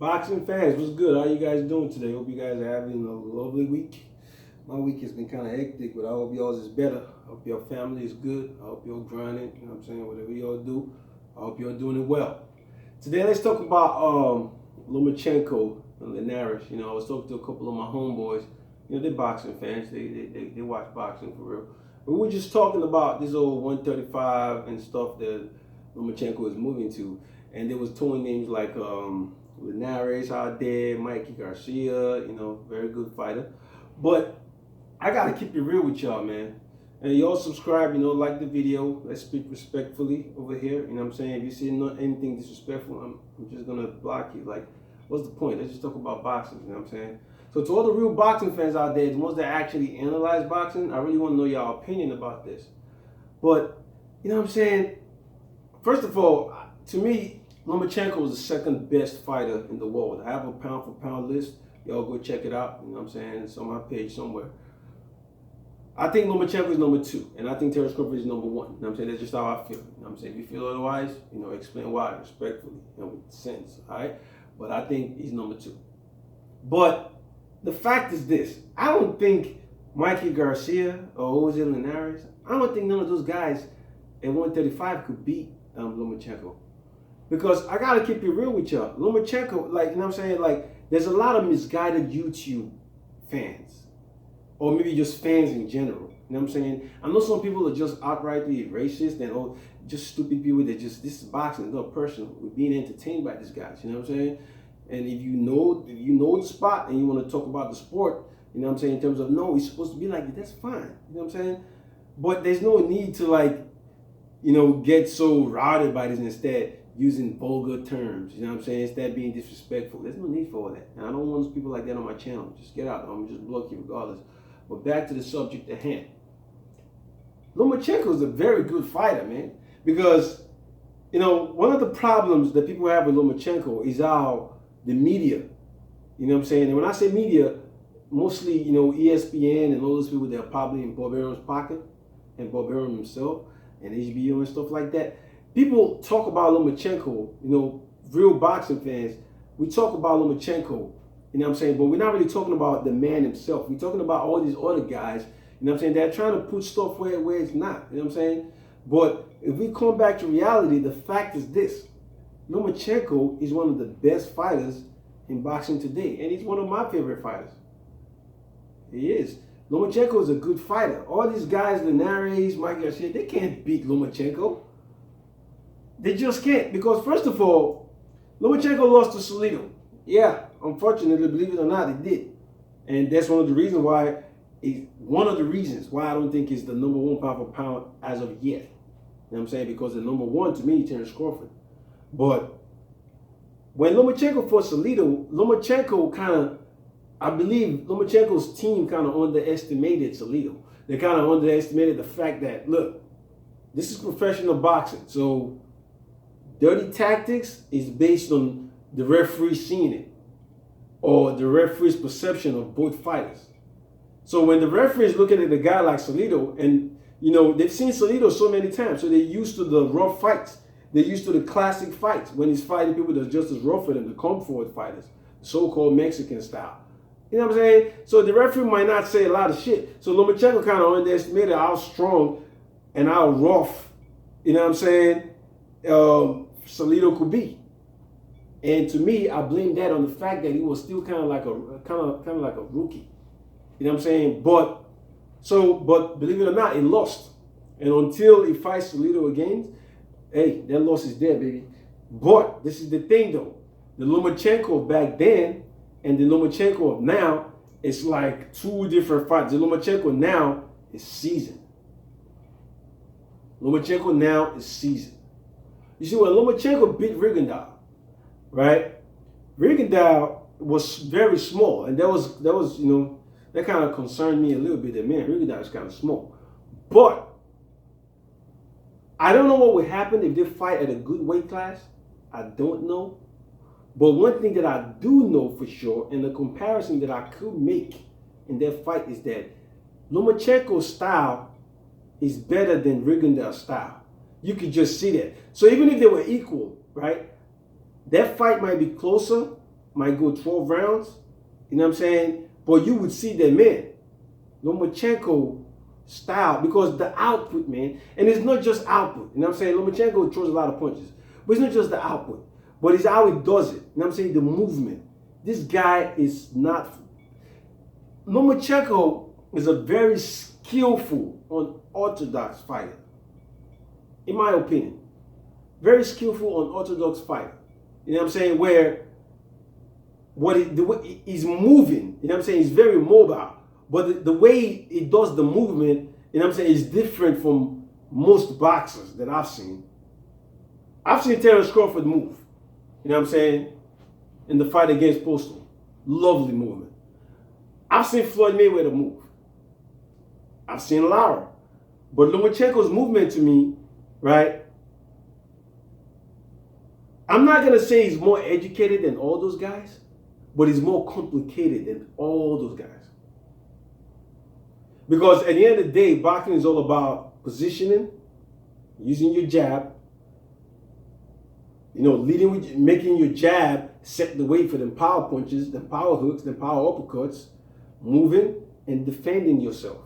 Boxing fans, what's good? How you guys doing today? Hope you guys are having a lovely week. My week has been kind of hectic, but I hope yours is better. I hope your family is good. I hope you're grinding. You know what I'm saying? Whatever y'all do, I hope you're doing it well. Today, let's talk about Lomachenko and Linares. You know, I was talking to a couple of my homeboys. You know, they're boxing fans. They watch boxing for real. But we were just talking about this old 135 and stuff that Lomachenko is moving to. And there was towing names like Linares out there, Mikey Garcia, you know, very good fighter. But I gotta keep it real with y'all, man. And y'all subscribe, you know, like the video. Let's speak respectfully over here. You know what I'm saying? If you see anything disrespectful, I'm just gonna block you. Like, what's the point? Let's just talk about boxing, you know what I'm saying? So to all the real boxing fans out there, the ones that actually analyze boxing, I really want to know y'all opinion about this. But, you know what I'm saying? First of all, to me, Lomachenko is the second best fighter in the world. I have a pound for pound list. Y'all go check it out. You know what I'm saying? It's on my page somewhere. I think Lomachenko is number 2, and I think Terence Crawford is number 1. You know what I'm saying? That's just how I feel. You know what I'm saying? If you feel otherwise, you know, explain why respectfully and with sense. All right? But I think he's number 2. But the fact is this: I don't think Mikey Garcia or Vasyl Linares, I don't think none of those guys at 135 could beat Lomachenko. Because I gotta keep it real with y'all. Lomachenko, like, you know what I'm saying? Like, there's a lot of misguided YouTube fans. Or maybe just fans in general. You know what I'm saying? I know some people are just outrightly racist and just stupid people that just, this is boxing, it's not personal. We're being entertained by these guys, you know what I'm saying? And if you know the spot and you want to talk about the sport, you know what I'm saying, in terms of, no, it's supposed to be like that, that's fine. You know what I'm saying? But there's no need to, like, you know, get so routed by this and instead using vulgar terms, you know what I'm saying, instead being disrespectful. There's no need for all that. And I don't want people like that on my channel. Just get out. I'm just block you regardless. But back to the subject at hand. Lomachenko is a very good fighter, man. Because, you know, one of the problems that people have with Lomachenko is how the media, you know what I'm saying? And when I say media, mostly, you know, ESPN and all those people that are probably in Bob Arum's pocket, and Bob Arum himself, and HBO and stuff like that. People talk about Lomachenko, you know, real boxing fans, we talk about Lomachenko, you know what I'm saying, but we're not really talking about the man himself. We're talking about all these other guys, you know what I'm saying, they're trying to put stuff where it's not, you know what I'm saying? But if we come back to reality, the fact is this: Lomachenko is one of the best fighters in boxing today, and he's one of my favorite fighters. He is. Lomachenko is a good fighter. All these guys, Linares, Mikey Garcia, they can't beat Lomachenko. They just can't, because first of all, Lomachenko lost to Salido. Yeah, unfortunately, believe it or not, he did. And that's one of the reasons why I don't think he's the number 1 pound for pound as of yet. You know what I'm saying? Because the number 1 to me is Terence Crawford. But when Lomachenko fought Salido, Lomachenko kind of, I believe Lomachenko's team kind of underestimated Salido. They kind of underestimated the fact that, look, this is professional boxing. So dirty tactics is based on the referee seeing it or the referee's perception of both fighters. So when the referee is looking at a guy like Salido, and, you know, they've seen Salido so many times, so they're used to the rough fights. They're used to the classic fights when he's fighting people that's just as rough for them, the come forward fighters, the so-called Mexican style. You know what I'm saying? So the referee might not say a lot of shit. So Lomachenko kind of underestimated how strong and how rough, you know what I'm saying, Salido could be. And to me, I blame that on the fact that he was still kind of like a rookie. You know what I'm saying? But believe it or not, he lost. And until he fights Salido again, hey, that loss is there, baby. But this is the thing, though. The Lomachenko back then and the Lomachenko of now, it's like 2 different fights. The Lomachenko now is seasoned. Lomachenko now is seasoned. You see, when Lomachenko beat Rigondeaux, right? Rigondeaux was very small, and that was you know, that kind of concerned me a little bit. That, man, Rigondeaux is kind of small. But I don't know what would happen if they fight at a good weight class. I don't know. But one thing that I do know for sure, and the comparison that I could make in that fight, is that Lomachenko's style is better than Rigondeaux's style. You could just see that. So even if they were equal, right, that fight might be closer, might go 12 rounds. You know what I'm saying? But you would see that, man, Lomachenko style, because the output, man, and it's not just output. You know what I'm saying? Lomachenko throws a lot of punches, but it's not just the output, but it's how he does it. You know what I'm saying? The movement. This guy is not. Lomachenko is a very skillful, unorthodox fighter, in my opinion. Very skillful, unorthodox fighter. You know what I'm saying? Where the way he's moving, you know what I'm saying? He's very mobile. But the way he does the movement, you know what I'm saying, is different from most boxers that I've seen. I've seen Terence Crawford move, you know what I'm saying, in the fight against Postal. Lovely movement. I've seen Floyd Mayweather move. I've seen Lara. But Lomachenko's movement to me, right, I'm not going to say he's more educated than all those guys, but he's more complicated than all those guys. Because at the end of the day, boxing is all about positioning, using your jab, you know, leading with, making your jab set the way for them power punches, them power hooks, them power uppercuts, moving and defending yourself.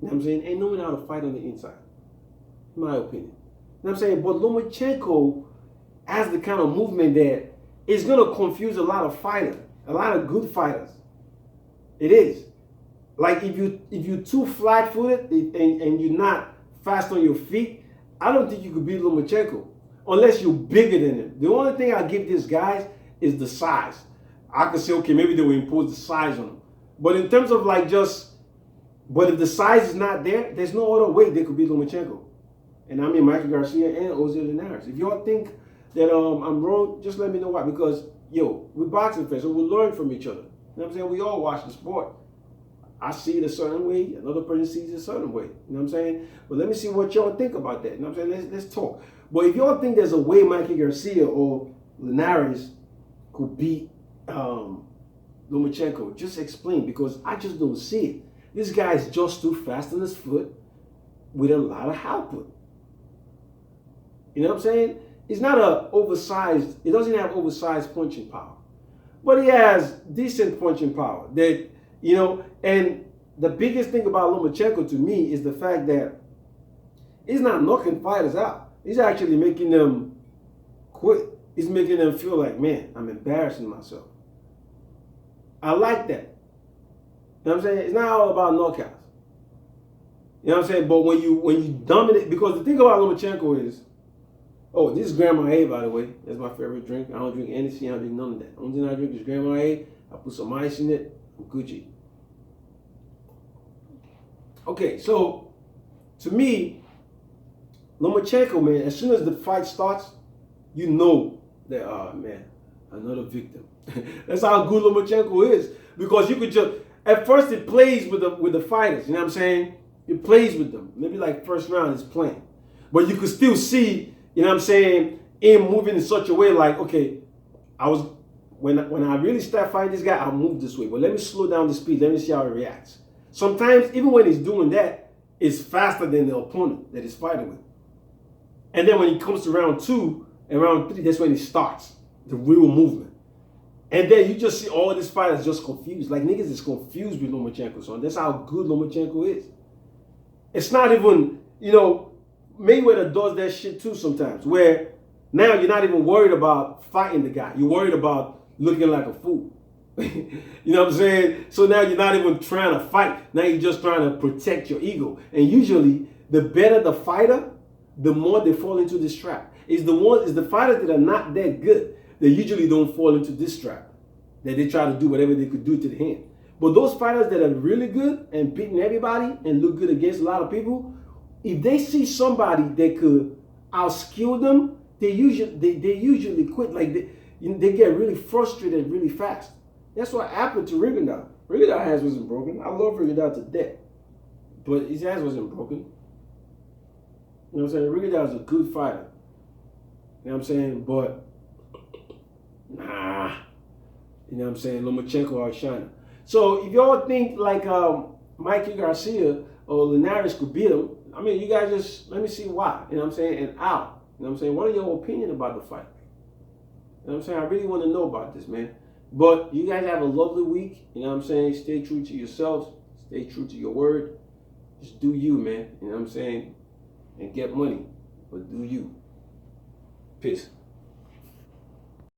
You know what I'm saying? And knowing how to fight on the inside, in my opinion. You know what I'm saying? But Lomachenko has the kind of movement that is going to confuse a lot of fighters, a lot of good fighters. It is. Like if you're too flat-footed and you're not fast on your feet, I don't think you could beat Lomachenko unless you're bigger than him. The only thing I give these guys is the size. I could say, okay, maybe they will impose the size on them. But in terms of like but if the size is not there, there's no other way they could beat Lomachenko. And I mean Mikey Garcia and Vasyl Linares. If y'all think that I'm wrong, just let me know why. Because, yo, we're boxing fans, so we learn from each other. You know what I'm saying? We all watch the sport. I see it a certain way, another person sees it a certain way. You know what I'm saying? But let me see what y'all think about that. You know what I'm saying? Let's talk. But if y'all think there's a way Mikey Garcia or Linares could beat Lomachenko, just explain, because I just don't see it. This guy is just too fast on his foot with a lot of output. You know what I'm saying? He's not he doesn't have oversized punching power. But he has decent punching power. That, you know, and the biggest thing about Lomachenko to me is the fact that he's not knocking fighters out. He's actually making them quit. He's making them feel like, man, I'm embarrassing myself. I like that. You know what I'm saying? It's not all about knockouts. You know what I'm saying? But when you dominate, because the thing about Lomachenko is, oh, this is Grandma A, by the way. That's my favorite drink. I don't drink anything. I don't drink none of that. The only thing I drink is Grandma A. I put some ice in it. I'm Gucci. Okay, so to me, Lomachenko, man, as soon as the fight starts, you know that, man, another victim. That's how good Lomachenko is. Because you could just, at first it plays with the fighters, you know what I'm saying? It plays with them. Maybe like first round it's playing. But you could still see, you know what I'm saying, him moving in such a way like, okay, when I really start fighting this guy, I'll move this way. But let me slow down the speed. Let me see how he reacts. Sometimes, even when he's doing that, it's faster than the opponent that he's fighting with. And then when he comes to round 2 and round 3, that's when he starts the real movement. And then you just see all these fighters just confused. Like, niggas is confused with Lomachenko, son. That's how good Lomachenko is. It's not even, you know, Mayweather does that shit too sometimes, where now you're not even worried about fighting the guy. You're worried about looking like a fool. You know what I'm saying? So now you're not even trying to fight. Now you're just trying to protect your ego. And usually, the better the fighter, the more they fall into this trap. It's the fighters that are not that good. They usually don't fall into this trap. That they try to do whatever they could do to the hand. But those fighters that are really good and beating everybody and look good against a lot of people, if they see somebody that could outskill them, they usually quit. Like they get really frustrated really fast. That's what happened to Rigondeaux. Rigondeaux's hands wasn't broken. I love Rigondeaux to death, but his hands wasn't broken. You know what I'm saying? Rigondeaux is a good fighter. You know what I'm saying? But nah. You know what I'm saying? Lomachenko outshine. So if y'all think like Mikey Garcia or Linares could beat him, I mean, you guys just let me see why. You know what I'm saying? And out. You know what I'm saying? What are your opinion about the fight? You know what I'm saying? I really want to know about this, man. But you guys have a lovely week. You know what I'm saying? Stay true to yourselves. Stay true to your word. Just do you, man. You know what I'm saying? And get money. But do you. Peace.